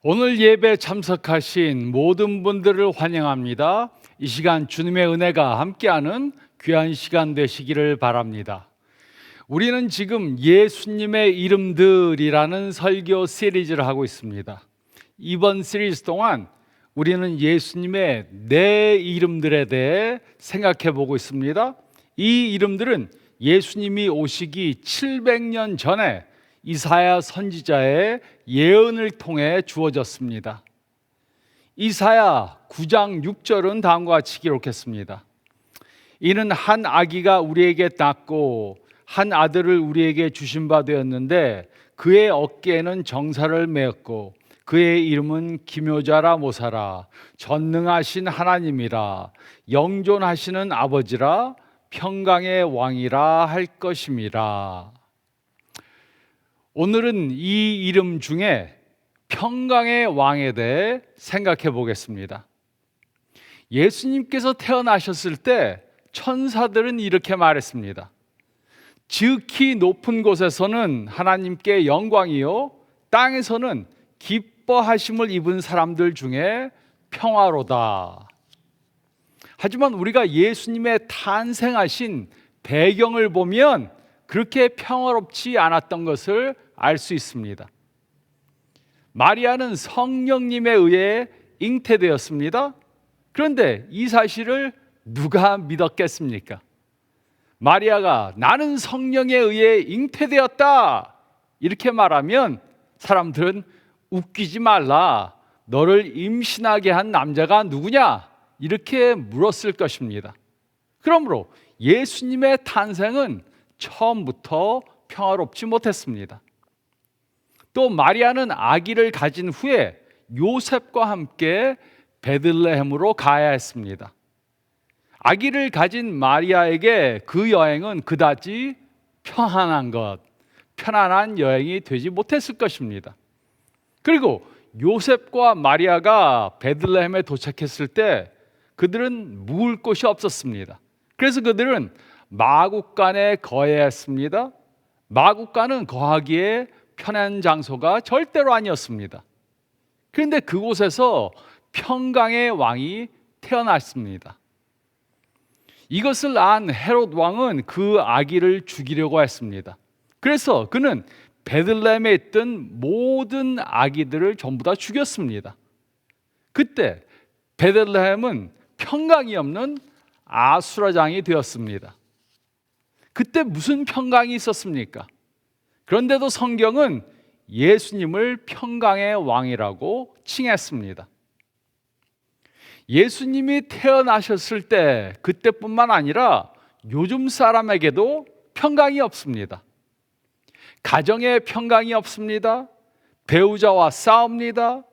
오늘 예배 참석하신 모든 분들을 환영합니다. 이 시간 주님의 은혜가 함께하는 귀한 시간 되시기를 바랍니다. 우리는 지금 예수님의 이름들이라는 설교 시리즈를 하고 있습니다. 이번 시리즈 동안 우리는 예수님의 네 이름들에 대해 생각해 보고 있습니다. 이 이름들은 예수님이 오시기 700년 전에 이사야 선지자의 예언을 통해 주어졌습니다. 이사야 9장 6절은 다음과 같이 기록했습니다. 이는 한 아기가 우리에게 낳고 한 아들을 우리에게 주신 바 되었는데 그의 어깨에는 정사를 메었고 그의 이름은 기묘자라 모사라 전능하신 하나님이라 영존하시는 아버지라 평강의 왕이라 할 것임이라. 오늘은 이 이름 중에 평강의 왕에 대해 생각해 보겠습니다. 예수님께서 태어나셨을 때 천사들은 이렇게 말했습니다. 지극히 높은 곳에서는 하나님께 영광이요 땅에서는 기뻐하심을 입은 사람들 중에 평화로다. 하지만 우리가 예수님의 탄생하신 배경을 보면 그렇게 평화롭지 않았던 것을 알 수 있습니다. 마리아는 성령님에 의해 잉태되었습니다. 그런데 이 사실을 누가 믿었겠습니까? 마리아가 나는 성령에 의해 잉태되었다 이렇게 말하면 사람들은 웃기지 말라, 너를 임신하게 한 남자가 누구냐 이렇게 물었을 것입니다. 그러므로 예수님의 탄생은 처음부터 평화롭지 못했습니다. 또 마리아는 아기를 가진 후에 요셉과 함께 베들레헴으로 가야 했습니다. 아기를 가진 마리아에게 그 여행은 그다지 편안한 여행이 되지 못했을 것입니다. 그리고 요셉과 마리아가 베들레헴에 도착했을 때 그들은 묵을 곳이 없었습니다. 그래서 그들은 마국간에 거해야 했습니다. 마국간은 거하기에 편한 장소가 절대로 아니었습니다. 그런데 그곳에서 평강의 왕이 태어났습니다. 이것을 안 헤롯 왕은 그 아기를 죽이려고 했습니다. 그래서 그는 베들레헴에 있던 모든 아기들을 전부 다 죽였습니다. 그때 베들레헴은 평강이 없는 아수라장이 되었습니다. 그때 무슨 평강이 있었습니까? 그런데도 성경은 예수님을 평강의 왕이라고 칭했습니다. 예수님이 태어나셨을 때 그때뿐만 아니라 요즘 사람에게도 평강이 없습니다. 가정에 평강이 없습니다. 배우자와 싸웁니다.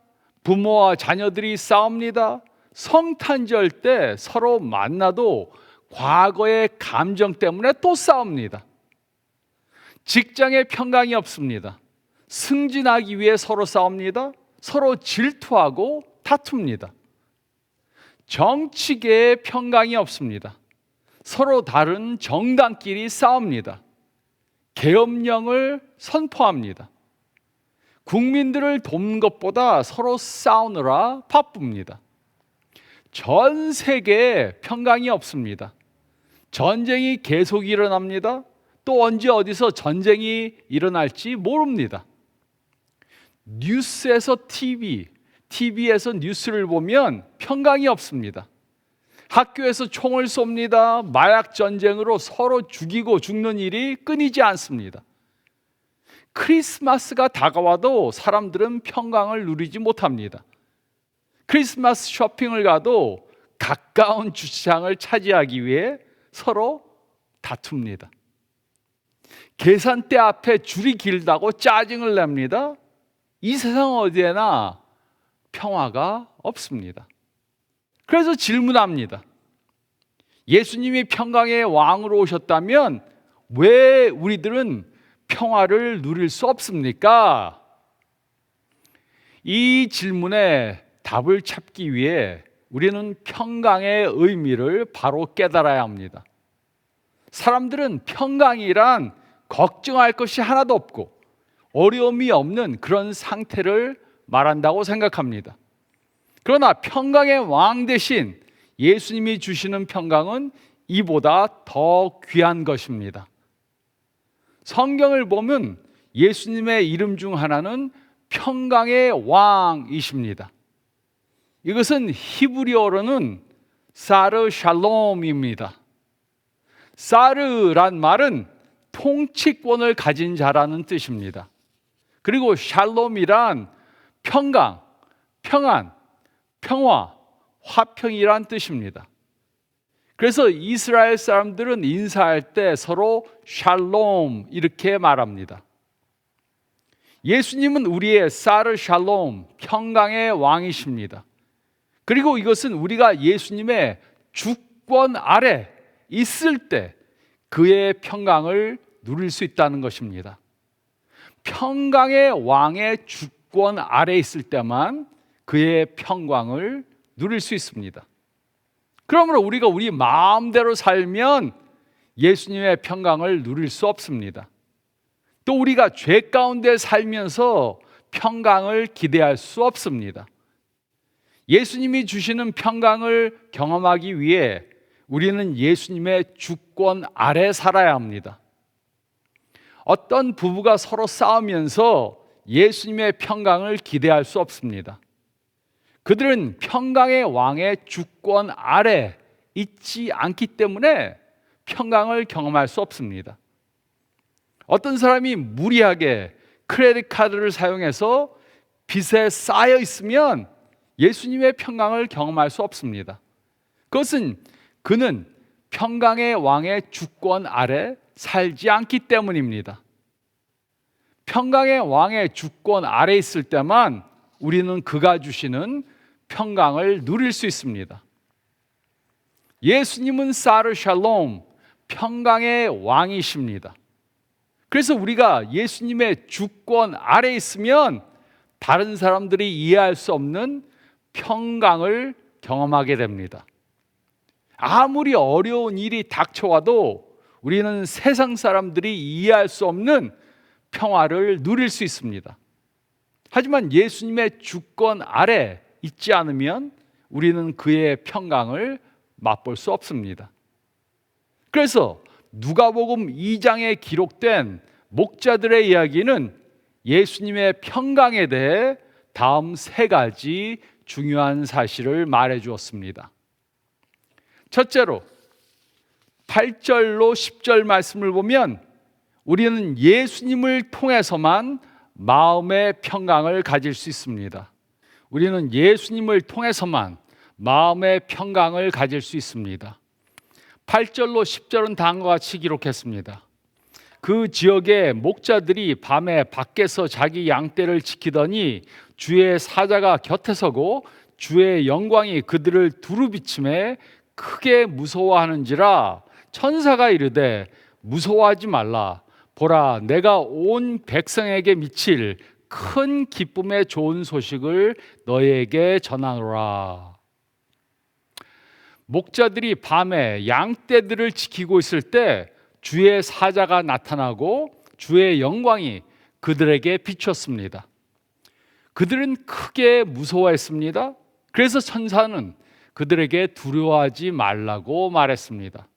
부모와 자녀들이 싸웁니다. 성탄절 때 서로 만나도 과거의 감정 때문에 또 싸웁니다. 직장에 평강이 없습니다. 승진하기 위해 서로 싸웁니다. 서로 질투하고 다툽니다. 정치계에 평강이 없습니다. 서로 다른 정당끼리 싸웁니다. 계엄령을 선포합니다. 국민들을 돕는 것보다 서로 싸우느라 바쁩니다. 전 세계에 평강이 없습니다. 전쟁이 계속 일어납니다. 또 언제 어디서 전쟁이 일어날지 모릅니다. 뉴스에서 TV에서 뉴스를 보면 평강이 없습니다. 학교에서 총을 쏩니다. 마약 전쟁으로 서로 죽이고 죽는 일이 끊이지 않습니다. 크리스마스가 다가와도 사람들은 평강을 누리지 못합니다. 크리스마스 쇼핑을 가도 가까운 주차장을 차지하기 위해 서로 다툽니다. 계산대 앞에 줄이 길다고 짜증을 냅니다. 이 세상 어디에나 평화가 없습니다. 그래서 질문합니다. 예수님이 평강의 왕으로 오셨다면 왜 우리들은 평화를 누릴 수 없습니까? 이 질문에 답을 찾기 위해 우리는 평강의 의미를 바로 깨달아야 합니다. 사람들은 평강이란 걱정할 것이 하나도 없고 어려움이 없는 그런 상태를 말한다고 생각합니다. 그러나 평강의 왕 대신 예수님이 주시는 평강은 이보다 더 귀한 것입니다. 성경을 보면 예수님의 이름 중 하나는 평강의 왕이십니다. 이것은 히브리어로는 사르 샬롬입니다. 사르란 말은 통치권을 가진 자라는 뜻입니다. 그리고 샬롬이란 평강, 평안, 평화, 화평이란 뜻입니다. 그래서 이스라엘 사람들은 인사할 때 서로 샬롬 이렇게 말합니다. 예수님은 우리의 사르 샬롬, 평강의 왕이십니다. 그리고 이것은 우리가 예수님의 주권 아래 있을 때 그의 평강을 누릴 수 있다는 것입니다. 평강의 왕의 주권 아래 있을 때만 그의 평강을 누릴 수 있습니다. 그러므로 우리가 우리 마음대로 살면 예수님의 평강을 누릴 수 없습니다. 또 우리가 죄 가운데 살면서 평강을 기대할 수 없습니다. 예수님이 주시는 평강을 경험하기 위해 우리는 예수님의 주권 아래 살아야 합니다. 어떤 부부가 서로 싸우면서 예수님의 평강을 기대할 수 없습니다. 그들은 평강의 왕의 주권 아래 있지 않기 때문에 평강을 경험할 수 없습니다. 어떤 사람이 무리하게 크레딧 카드를 사용해서 빚에 쌓여 있으면 예수님의 평강을 경험할 수 없습니다. 그것은 그는 평강의 왕의 주권 아래 살지 않기 때문입니다. 평강의 왕의 주권 아래 있을 때만 우리는 그가 주시는 평강을 누릴 수 있습니다. 예수님은 사르 샬롬, 평강의 왕이십니다. 그래서 우리가 예수님의 주권 아래 있으면 다른 사람들이 이해할 수 없는 평강을 경험하게 됩니다. 아무리 어려운 일이 닥쳐와도 우리는 세상 사람들이 이해할 수 없는 평화를 누릴 수 있습니다. 하지만 예수님의 주권 아래 있지 않으면 우리는 그의 평강을 맛볼 수 없습니다. 그래서 누가복음 2장에 기록된 목자들의 이야기는 예수님의 평강에 대해 다음 세 가지 중요한 사실을 말해 주었습니다. 첫째로 8절로 10절 말씀을 보면 우리는 예수님을 통해서만 마음의 평강을 가질 수 있습니다. 우리는 예수님을 통해서만 마음의 평강을 가질 수 있습니다. 8절로 10절은 다음과 같이 기록했습니다. 그 지역의 목자들이 밤에 밖에서 자기 양떼를 지키더니 주의 사자가 곁에 서고 주의 영광이 그들을 두루비침에 크게 무서워하는지라 천사가 이르되 무서워하지 말라. 보라, 내가 온 백성에게 미칠 큰 기쁨의 좋은 소식을 너희에게 전하노라. 목자들이 밤에 양떼들을 지키고 있을 때 주의 사자가 나타나고 주의 영광이 그들에게 비쳤습니다. 그들은 크게 무서워했습니다. 그래서 천사는 그들에게 두려워하지 말라고 말했습니다.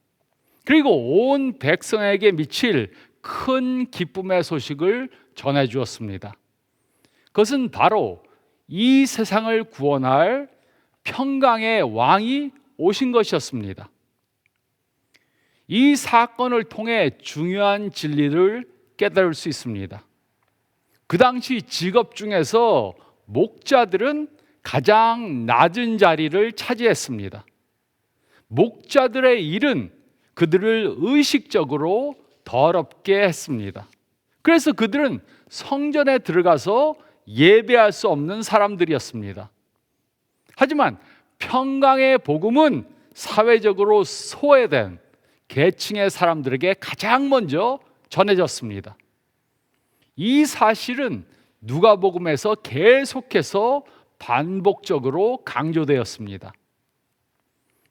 그리고 온 백성에게 미칠 큰 기쁨의 소식을 전해 주었습니다. 그것은 바로 이 세상을 구원할 평강의 왕이 오신 것이었습니다. 이 사건을 통해 중요한 진리를 깨달을 수 있습니다. 그 당시 직업 중에서 목자들은 가장 낮은 자리를 차지했습니다. 목자들의 일은 그들을 의식적으로 더럽게 했습니다. 그래서 그들은 성전에 들어가서 예배할 수 없는 사람들이었습니다. 하지만 평강의 복음은 사회적으로 소외된 계층의 사람들에게 가장 먼저 전해졌습니다. 이 사실은 누가복음에서 계속해서 반복적으로 강조되었습니다.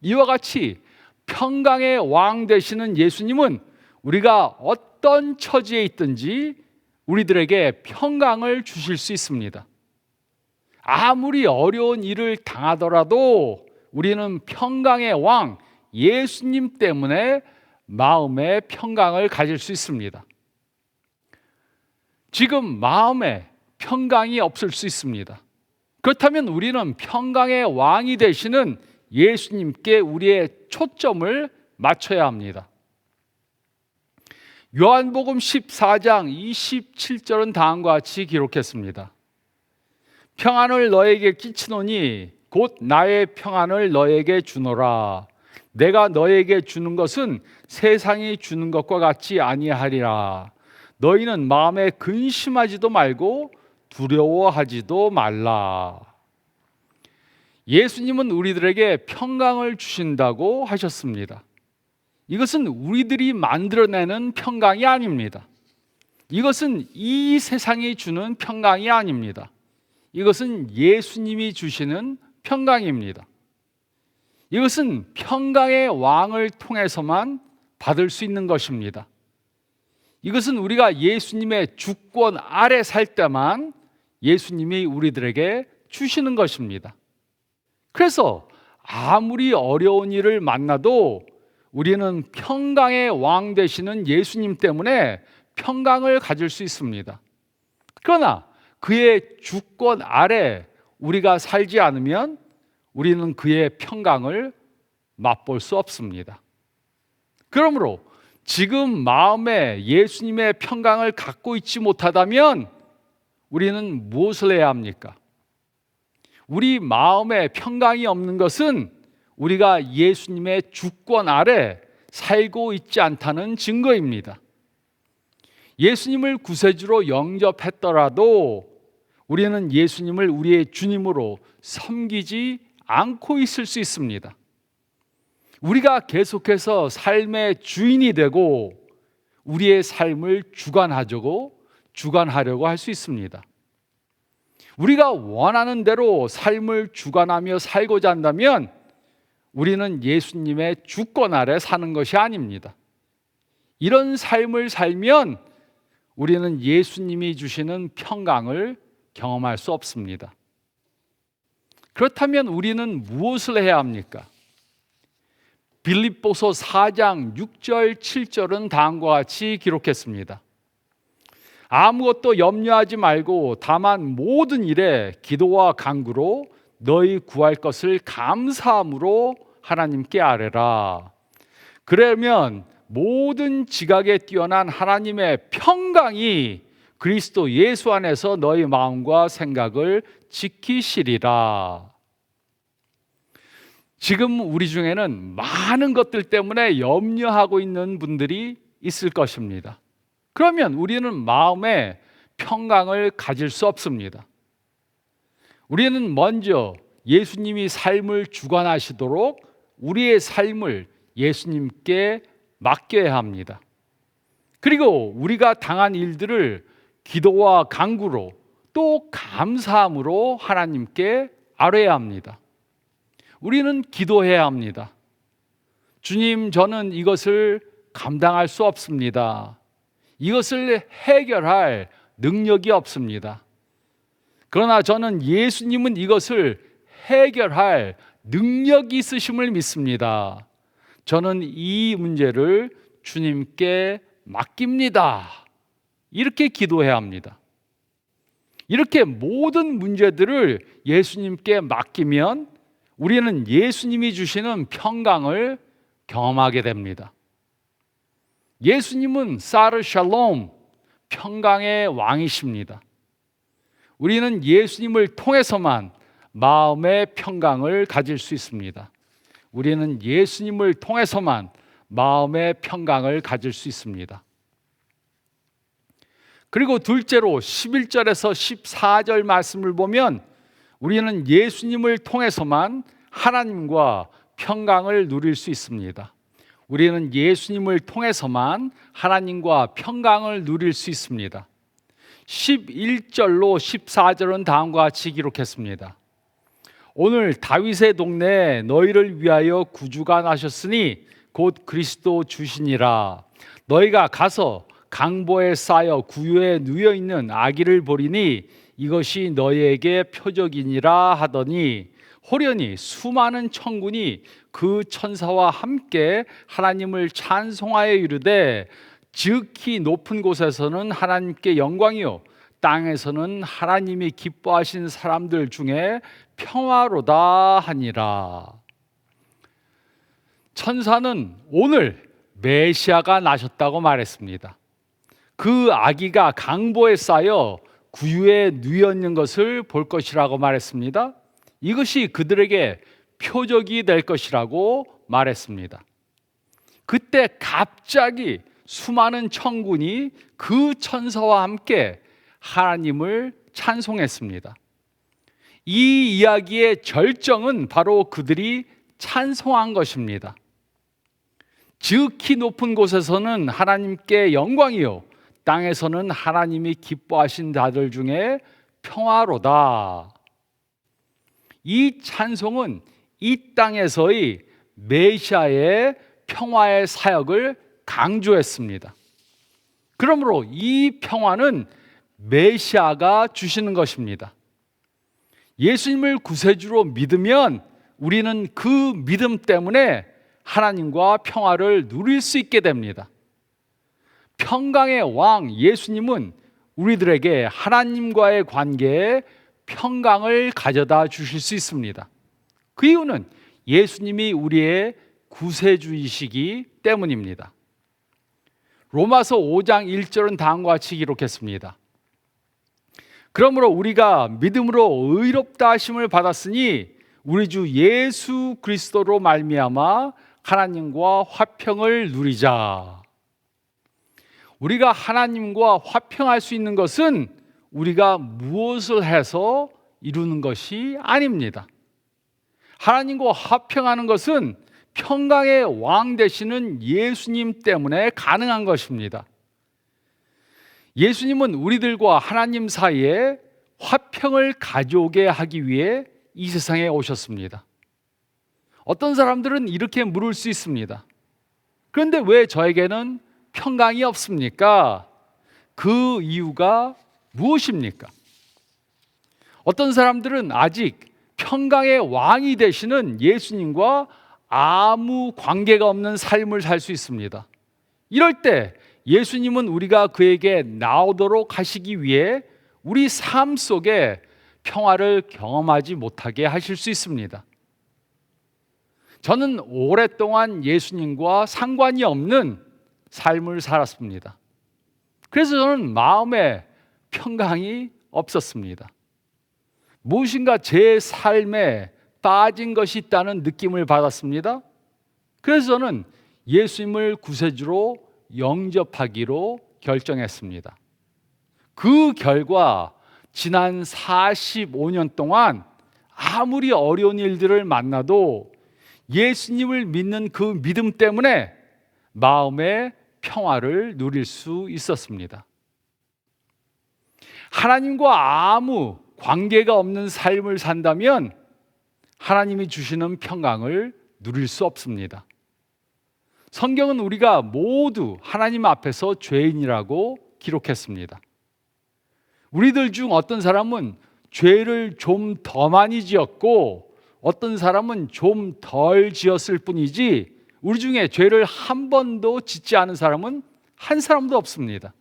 이와 같이 평강의 왕 되시는 예수님은 우리가 어떤 처지에 있든지 우리들에게 평강을 주실 수 있습니다. 아무리 어려운 일을 당하더라도 우리는 평강의 왕 예수님 때문에 마음의 평강을 가질 수 있습니다. 지금 마음에 평강이 없을 수 있습니다. 그렇다면 우리는 평강의 왕이 되시는 예수님께 우리의 초점을 맞춰야 합니다. 요한복음 14장 27절은 다음과 같이 기록했습니다. 평안을 너에게 끼치노니 곧 나의 평안을 너에게 주노라. 내가 너에게 주는 것은 세상이 주는 것과 같이 아니하리라. 너희는 마음에 근심하지도 말고 두려워하지도 말라. 예수님은 우리들에게 평강을 주신다고 하셨습니다. 이것은 우리들이 만들어내는 평강이 아닙니다. 이것은 이 세상이 주는 평강이 아닙니다. 이것은 예수님이 주시는 평강입니다. 이것은 평강의 왕을 통해서만 받을 수 있는 것입니다. 이것은 우리가 예수님의 주권 아래 살 때만 예수님이 우리들에게 주시는 것입니다. 그래서 아무리 어려운 일을 만나도 우리는 평강의 왕 되시는 예수님 때문에 평강을 가질 수 있습니다. 그러나 그의 주권 아래 우리가 살지 않으면 우리는 그의 평강을 맛볼 수 없습니다. 그러므로 지금 마음에 예수님의 평강을 갖고 있지 못하다면 우리는 무엇을 해야 합니까? 우리 마음에 평강이 없는 것은 우리가 예수님의 주권 아래 살고 있지 않다는 증거입니다. 예수님을 구세주로 영접했더라도 우리는 예수님을 우리의 주님으로 섬기지 않고 있을 수 있습니다. 우리가 계속해서 삶의 주인이 되고 우리의 삶을 주관하려고 할 수 있습니다. 우리가 원하는 대로 삶을 주관하며 살고자 한다면 우리는 예수님의 주권 아래 사는 것이 아닙니다. 이런 삶을 살면 우리는 예수님이 주시는 평강을 경험할 수 없습니다. 그렇다면 우리는 무엇을 해야 합니까? 빌립보서 4장 6절 7절은 다음과 같이 기록했습니다. 아무것도 염려하지 말고 다만 모든 일에 기도와 간구로 너희 구할 것을 감사함으로 하나님께 아뢰라. 그러면 모든 지각에 뛰어난 하나님의 평강이 그리스도 예수 안에서 너희 마음과 생각을 지키시리라. 지금 우리 중에는 많은 것들 때문에 염려하고 있는 분들이 있을 것입니다. 그러면 우리는 마음에 평강을 가질 수 없습니다. 우리는 먼저 예수님이 삶을 주관하시도록 우리의 삶을 예수님께 맡겨야 합니다. 그리고 우리가 당한 일들을 기도와 간구로 또 감사함으로 하나님께 아뢰야 합니다. 우리는 기도해야 합니다. 주님, 저는 이것을 감당할 수 없습니다. 이것을 해결할 능력이 없습니다. 그러나 저는 예수님은 이것을 해결할 능력이 있으심을 믿습니다. 저는 이 문제를 주님께 맡깁니다. 이렇게 기도해야 합니다. 이렇게 모든 문제들을 예수님께 맡기면 우리는 예수님이 주시는 평강을 경험하게 됩니다. 예수님은 사르 샬롬, 평강의 왕이십니다. 우리는 예수님을 통해서만 마음의 평강을 가질 수 있습니다. 우리는 예수님을 통해서만 마음의 평강을 가질 수 있습니다. 그리고 둘째로 11절에서 14절 말씀을 보면 우리는 예수님을 통해서만 하나님과 평강을 누릴 수 있습니다. 우리는 예수님을 통해서만 하나님과 평강을 누릴 수 있습니다. 11절로 14절은 다음과 같이 기록했습니다. 오늘 다윗의 동네에 너희를 위하여 구주가 나셨으니 곧 그리스도 주시니라. 너희가 가서 강보에 쌓여 구유에 누워 있는 아기를 보리니 이것이 너희에게 표적이니라 하더니 호련히 수많은 천군이 그 천사와 함께 하나님을 찬송하여 이르되 지극히 높은 곳에서는 하나님께 영광이요 땅에서는 하나님이 기뻐하신 사람들 중에 평화로다 하니라. 천사는 오늘 메시아가 나셨다고 말했습니다. 그 아기가 강보에 쌓여 구유에 누이었는 것을 볼 것이라고 말했습니다. 이것이 그들에게 표적이 될 것이라고 말했습니다. 그때 갑자기 수많은 천군이 그 천사와 함께 하나님을 찬송했습니다. 이 이야기의 절정은 바로 그들이 찬송한 것입니다. 지극히 높은 곳에서는 하나님께 영광이요 땅에서는 하나님이 기뻐하신 자들 중에 평화로다. 이 찬송은 이 땅에서의 메시아의 평화의 사역을 강조했습니다. 그러므로 이 평화는 메시아가 주시는 것입니다. 예수님을 구세주로 믿으면 우리는 그 믿음 때문에 하나님과 평화를 누릴 수 있게 됩니다. 평강의 왕 예수님은 우리들에게 하나님과의 관계에 평강을 가져다 주실 수 있습니다. 그 이유는 예수님이 우리의 구세주이시기 때문입니다. 로마서 5장 1절은 다음과 같이 기록했습니다. 그러므로 우리가 믿음으로 의롭다 하심을 받았으니 우리 주 예수 그리스도로 말미암아 하나님과 화평을 누리자. 우리가 하나님과 화평할 수 있는 것은 우리가 무엇을 해서 이루는 것이 아닙니다. 하나님과 화평하는 것은 평강의 왕 되시는 예수님 때문에 가능한 것입니다. 예수님은 우리들과 하나님 사이에 화평을 가져오게 하기 위해 이 세상에 오셨습니다. 어떤 사람들은 이렇게 물을 수 있습니다. 그런데 왜 저에게는 평강이 없습니까? 그 이유가 무엇입니까? 어떤 사람들은 아직 평강의 왕이 되시는 예수님과 아무 관계가 없는 삶을 살 수 있습니다. 이럴 때 예수님은 우리가 그에게 나오도록 하시기 위해 우리 삶 속에 평화를 경험하지 못하게 하실 수 있습니다. 저는 오랫동안 예수님과 상관이 없는 삶을 살았습니다. 그래서 저는 마음에 평강이 없었습니다. 무엇인가 제 삶에 빠진 것이 있다는 느낌을 받았습니다. 그래서 저는 예수님을 구세주로 영접하기로 결정했습니다. 그 결과 지난 45년 동안 아무리 어려운 일들을 만나도 예수님을 믿는 그 믿음 때문에 마음의 평화를 누릴 수 있었습니다. 하나님과 아무 관계가 없는 삶을 산다면 하나님이 주시는 평강을 누릴 수 없습니다. 성경은 우리가 모두 하나님 앞에서 죄인이라고 기록했습니다. 우리들 중 어떤 사람은 죄를 좀 더 많이 지었고 어떤 사람은 좀 덜 지었을 뿐이지 우리 중에 죄를 한 번도 짓지 않은 사람은 한 사람도 없습니다.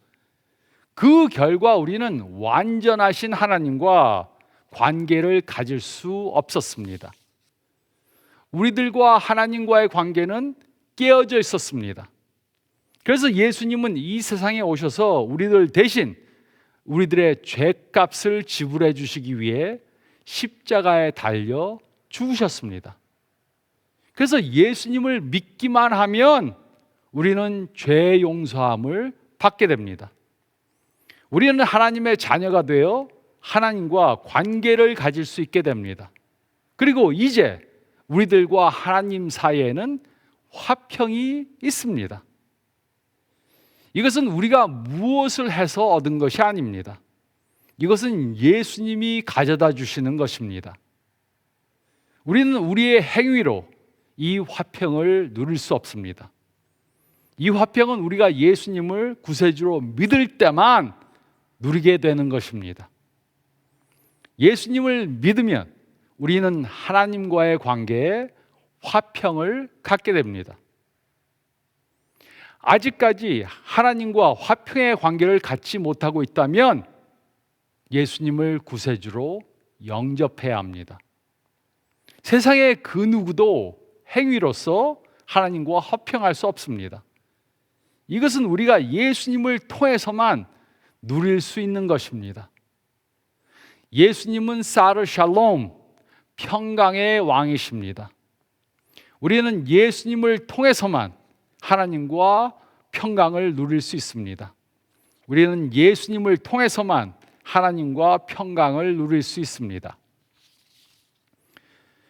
그 결과 우리는 완전하신 하나님과 관계를 가질 수 없었습니다. 우리들과 하나님과의 관계는 깨어져 있었습니다. 그래서 예수님은 이 세상에 오셔서 우리들 대신 우리들의 죄값을 지불해 주시기 위해 십자가에 달려 죽으셨습니다. 그래서 예수님을 믿기만 하면 우리는 죄 용서함을 받게 됩니다. 우리는 하나님의 자녀가 되어 하나님과 관계를 가질 수 있게 됩니다. 그리고 이제 우리들과 하나님 사이에는 화평이 있습니다. 이것은 우리가 무엇을 해서 얻은 것이 아닙니다. 이것은 예수님이 가져다 주시는 것입니다. 우리는 우리의 행위로 이 화평을 누릴 수 없습니다. 이 화평은 우리가 예수님을 구세주로 믿을 때만 누리게 되는 것입니다. 예수님을 믿으면 우리는 하나님과의 관계에 화평을 갖게 됩니다. 아직까지 하나님과 화평의 관계를 갖지 못하고 있다면 예수님을 구세주로 영접해야 합니다. 세상의 그 누구도 행위로서 하나님과 화평할 수 없습니다. 이것은 우리가 예수님을 통해서만 누릴 수 있는 것입니다. 예수님은 사르 샬롬, 평강의 왕이십니다. 우리는 예수님을 통해서만 하나님과 평강을 누릴 수 있습니다. 우리는 예수님을 통해서만 하나님과 평강을 누릴 수 있습니다.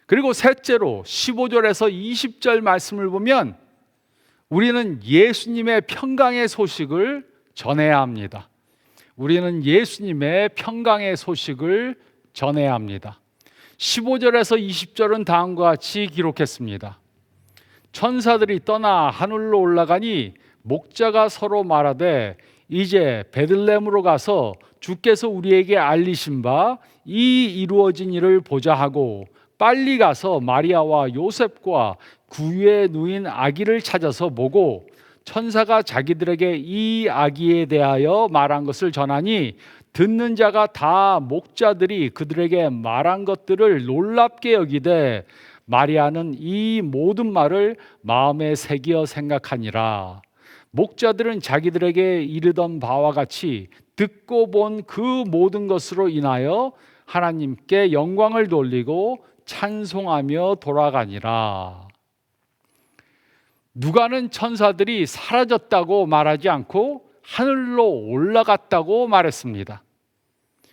그리고 셋째로 15절에서 20절 말씀을 보면 우리는 예수님의 평강의 소식을 전해야 합니다. 우리는 예수님의 평강의 소식을 전해야 합니다. 15절에서 20절은 다음과 같이 기록했습니다. 천사들이 떠나 하늘로 올라가니 목자가 서로 말하되 이제 베들레헴으로 가서 주께서 우리에게 알리신 바 이 이루어진 일을 보자 하고 빨리 가서 마리아와 요셉과 구유에 누인 아기를 찾아서 보고 천사가 자기들에게 이 아기에 대하여 말한 것을 전하니 듣는 자가 다 목자들이 그들에게 말한 것들을 놀랍게 여기되 마리아는 이 모든 말을 마음에 새기어 생각하니라. 목자들은 자기들에게 이르던 바와 같이 듣고 본 그 모든 것으로 인하여 하나님께 영광을 돌리고 찬송하며 돌아가니라. 누가는 천사들이 사라졌다고 말하지 않고 하늘로 올라갔다고 말했습니다.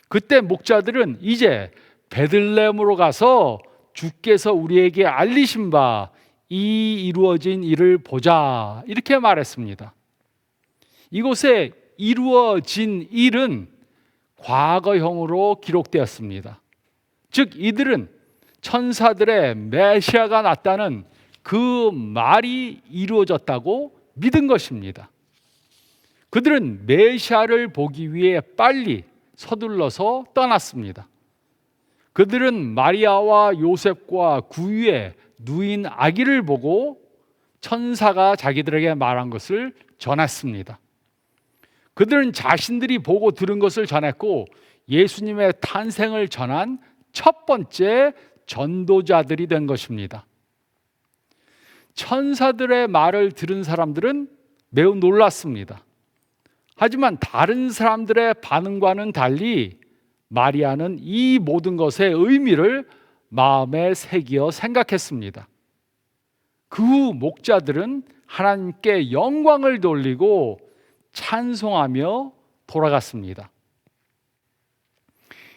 그때 목자들은 이제 베들레헴으로 가서 주께서 우리에게 알리신 바 이 이루어진 일을 보자 이렇게 말했습니다. 이곳에 이루어진 일은 과거형으로 기록되었습니다. 즉 이들은 천사들의 메시아가 났다는 그 말이 이루어졌다고 믿은 것입니다. 그들은 메시아를 보기 위해 빨리 서둘러서 떠났습니다. 그들은 마리아와 요셉과 구유에 누인 아기를 보고 천사가 자기들에게 말한 것을 전했습니다. 그들은 자신들이 보고 들은 것을 전했고 예수님의 탄생을 전한 첫 번째 전도자들이 된 것입니다. 천사들의 말을 들은 사람들은 매우 놀랐습니다. 하지만 다른 사람들의 반응과는 달리 마리아는 이 모든 것의 의미를 마음에 새기어 생각했습니다. 그 후 목자들은 하나님께 영광을 돌리고 찬송하며 돌아갔습니다.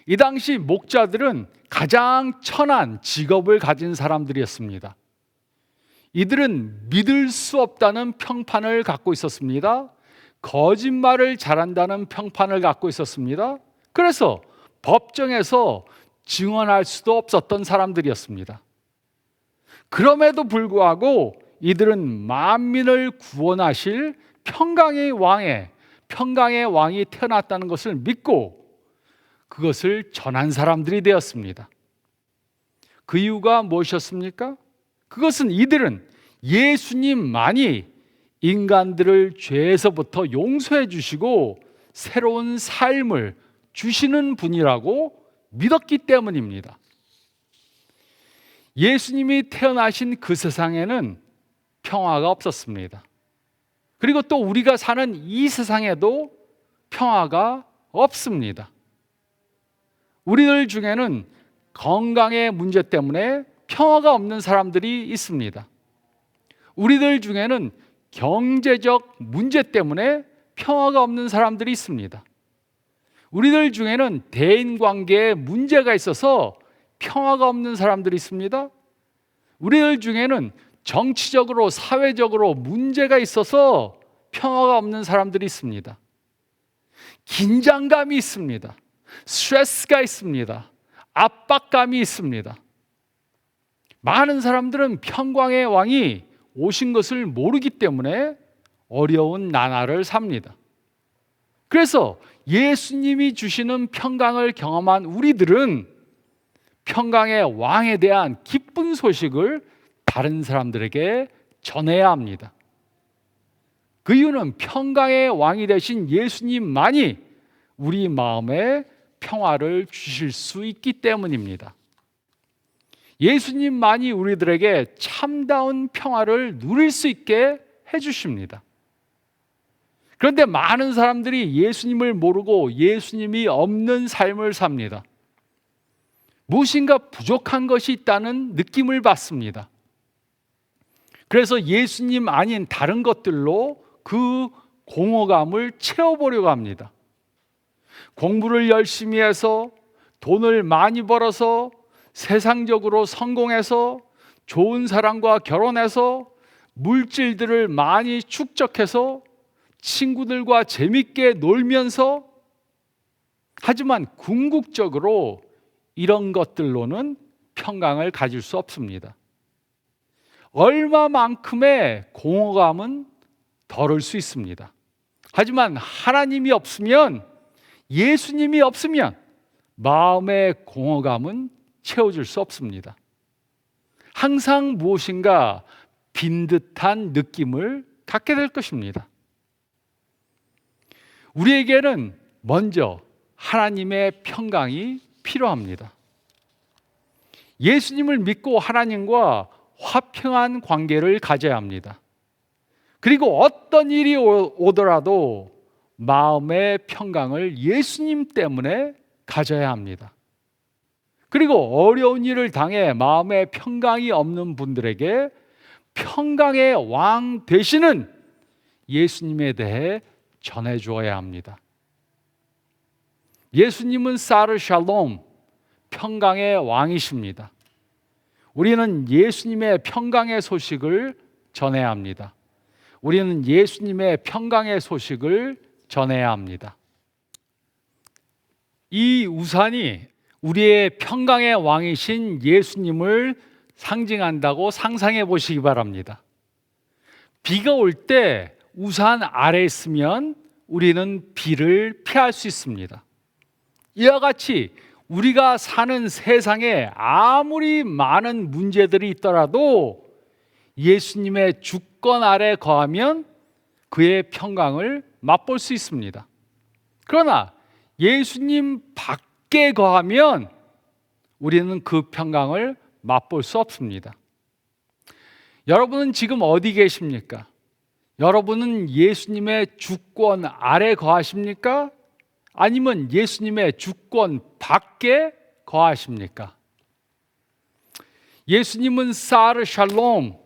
이 당시 목자들은 가장 천한 직업을 가진 사람들이었습니다. 이들은 믿을 수 없다는 평판을 갖고 있었습니다. 거짓말을 잘한다는 평판을 갖고 있었습니다. 그래서 법정에서 증언할 수도 없었던 사람들이었습니다. 그럼에도 불구하고 이들은 만민을 구원하실 평강의 왕이 태어났다는 것을 믿고 그것을 전한 사람들이 되었습니다. 그 이유가 무엇이었습니까? 그것은 이들은 예수님만이 인간들을 죄에서부터 용서해 주시고 새로운 삶을 주시는 분이라고 믿었기 때문입니다. 예수님이 태어나신 그 세상에는 평화가 없었습니다. 그리고 또 우리가 사는 이 세상에도 평화가 없습니다. 우리들 중에는 건강의 문제 때문에 평화가 없는 사람들이 있습니다. 우리들 중에는 경제적 문제 때문에 평화가 없는 사람들이 있습니다. 우리들 중에는 대인관계에 문제가 있어서 평화가 없는 사람들이 있습니다. 우리들 중에는 정치적으로 사회적으로 문제가 있어서 평화가 없는 사람들이 있습니다. 긴장감이 있습니다. 스트레스가 있습니다. 압박감이 있습니다. 많은 사람들은 평강의 왕이 오신 것을 모르기 때문에 어려운 나날을 삽니다. 그래서 예수님이 주시는 평강을 경험한 우리들은 평강의 왕에 대한 기쁜 소식을 다른 사람들에게 전해야 합니다. 그 이유는 평강의 왕이 되신 예수님만이 우리 마음에 평화를 주실 수 있기 때문입니다. 예수님만이 우리들에게 참다운 평화를 누릴 수 있게 해주십니다. 그런데 많은 사람들이 예수님을 모르고 예수님이 없는 삶을 삽니다. 무엇인가 부족한 것이 있다는 느낌을 받습니다. 그래서 예수님 아닌 다른 것들로 그 공허감을 채워보려고 합니다. 공부를 열심히 해서 돈을 많이 벌어서 세상적으로 성공해서 좋은 사람과 결혼해서 물질들을 많이 축적해서 친구들과 재밌게 놀면서, 하지만 궁극적으로 이런 것들로는 평강을 가질 수 없습니다. 얼마만큼의 공허감은 덜을 수 있습니다. 하지만 하나님이 없으면, 예수님이 없으면 마음의 공허감은 채워줄 수 없습니다. 항상 무엇인가 빈 듯한 느낌을 갖게 될 것입니다. 우리에게는 먼저 하나님의 평강이 필요합니다. 예수님을 믿고 하나님과 화평한 관계를 가져야 합니다. 그리고 어떤 일이 오더라도 마음의 평강을 예수님 때문에 가져야 합니다. 그리고 어려운 일을 당해 마음에 평강이 없는 분들에게 평강의 왕 되시는 예수님에 대해 전해 주어야 합니다. 예수님은 사르 샬롬, 평강의 왕이십니다. 우리는 예수님의 평강의 소식을 전해야 합니다. 우리는 예수님의 평강의 소식을 전해야 합니다. 이 우산이 우리의 평강의 왕이신 예수님을 상징한다고 상상해 보시기 바랍니다. 비가 올 때 우산 아래에 있으면 우리는 비를 피할 수 있습니다. 이와 같이 우리가 사는 세상에 아무리 많은 문제들이 있더라도 예수님의 주권 아래 거하면 그의 평강을 맛볼 수 있습니다. 그러나 예수님 밖에 거하면 우리는 그 평강을 맛볼 수 없습니다. 여러분은 지금 어디 계십니까? 여러분은 예수님의 주권 아래 거하십니까? 아니면 예수님의 주권 밖에 거하십니까? 예수님은 사르 샬롬,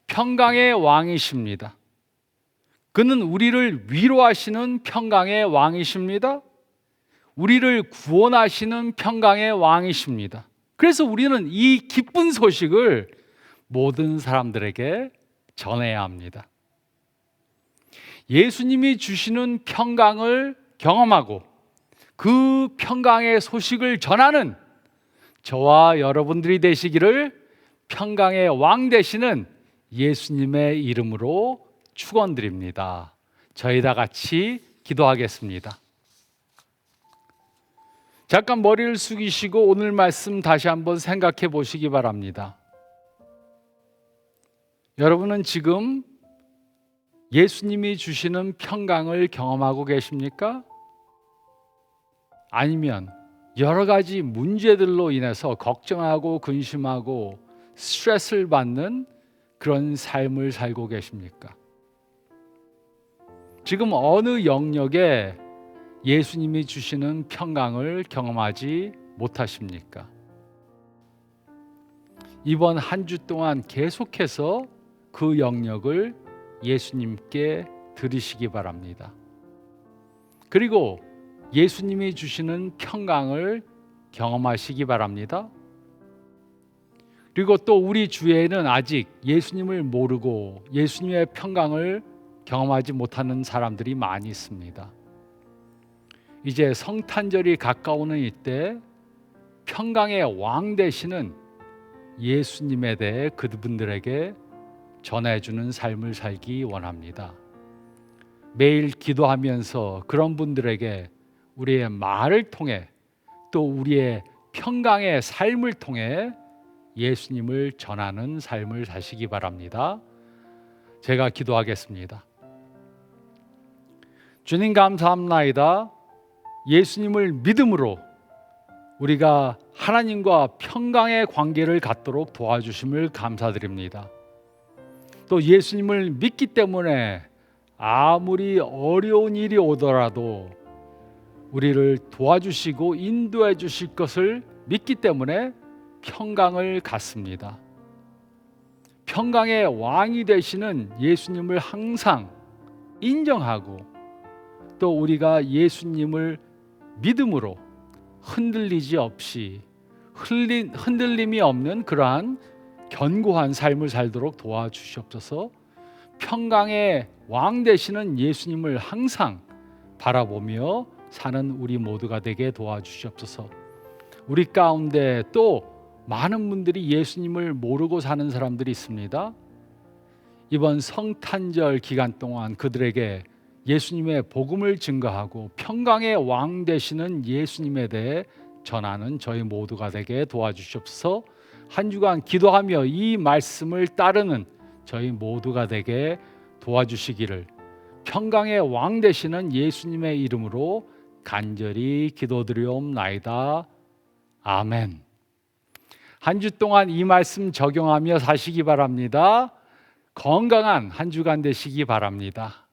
평강의 왕이십니다. 그는 우리를 위로하시는 평강의 왕이십니다. 우리를 구원하시는 평강의 왕이십니다. 그래서 우리는 이 기쁜 소식을 모든 사람들에게 전해야 합니다. 예수님이 주시는 평강을 경험하고 그 평강의 소식을 전하는 저와 여러분들이 되시기를 평강의 왕 되시는 예수님의 이름으로 축원드립니다. 저희 다 같이 기도하겠습니다. 잠깐 머리를 숙이시고 오늘 말씀 다시 한번 생각해 보시기 바랍니다. 여러분은 지금 예수님이 주시는 평강을 경험하고 계십니까? 아니면 여러 가지 문제들로 인해서 걱정하고 근심하고 스트레스를 받는 그런 삶을 살고 계십니까? 지금 어느 영역에 예수님이 주시는 평강을 경험하지 못하십니까? 이번 한 주 동안 계속해서 그 영역을 예수님께 드리시기 바랍니다. 그리고 예수님이 주시는 평강을 경험하시기 바랍니다. 그리고 또 우리 주위에는 아직 예수님을 모르고 예수님의 평강을 경험하지 못하는 사람들이 많이 있습니다. 이제 성탄절이 가까우는 이때 평강의 왕 되시는 예수님에 대해 그분들에게 전해주는 삶을 살기 원합니다. 매일 기도하면서 그런 분들에게 우리의 말을 통해 또 우리의 평강의 삶을 통해 예수님을 전하는 삶을 사시기 바랍니다. 제가 기도하겠습니다. 주님 감사합나이다. 예수님을 믿음으로 우리가 하나님과 평강의 관계를 갖도록 도와주심을 감사드립니다. 또 예수님을 믿기 때문에 아무리 어려운 일이 오더라도 우리를 도와주시고 인도해 주실 것을 믿기 때문에 평강을 갖습니다. 평강의 왕이 되시는 예수님을 항상 인정하고 또 우리가 예수님을 믿음으로 흔들리지 없이 흔들림이 없는 그러한 견고한 삶을 살도록 도와주시옵소서. 평강의 왕 되시는 예수님을 항상 바라보며 사는 우리 모두가 되게 도와주시옵소서. 우리 가운데 또 많은 분들이 예수님을 모르고 사는 사람들이 있습니다. 이번 성탄절 기간 동안 그들에게 예수님의 복음을 증거하고 평강의 왕 되시는 예수님에 대해 전하는 저희 모두가 되게 도와주시옵소서. 한 주간 기도하며 이 말씀을 따르는 저희 모두가 되게 도와주시기를 평강의 왕 되시는 예수님의 이름으로 간절히 기도드리옵나이다. 아멘. 한 주 동안 이 말씀 적용하며 사시기 바랍니다. 건강한 한 주간 되시기 바랍니다.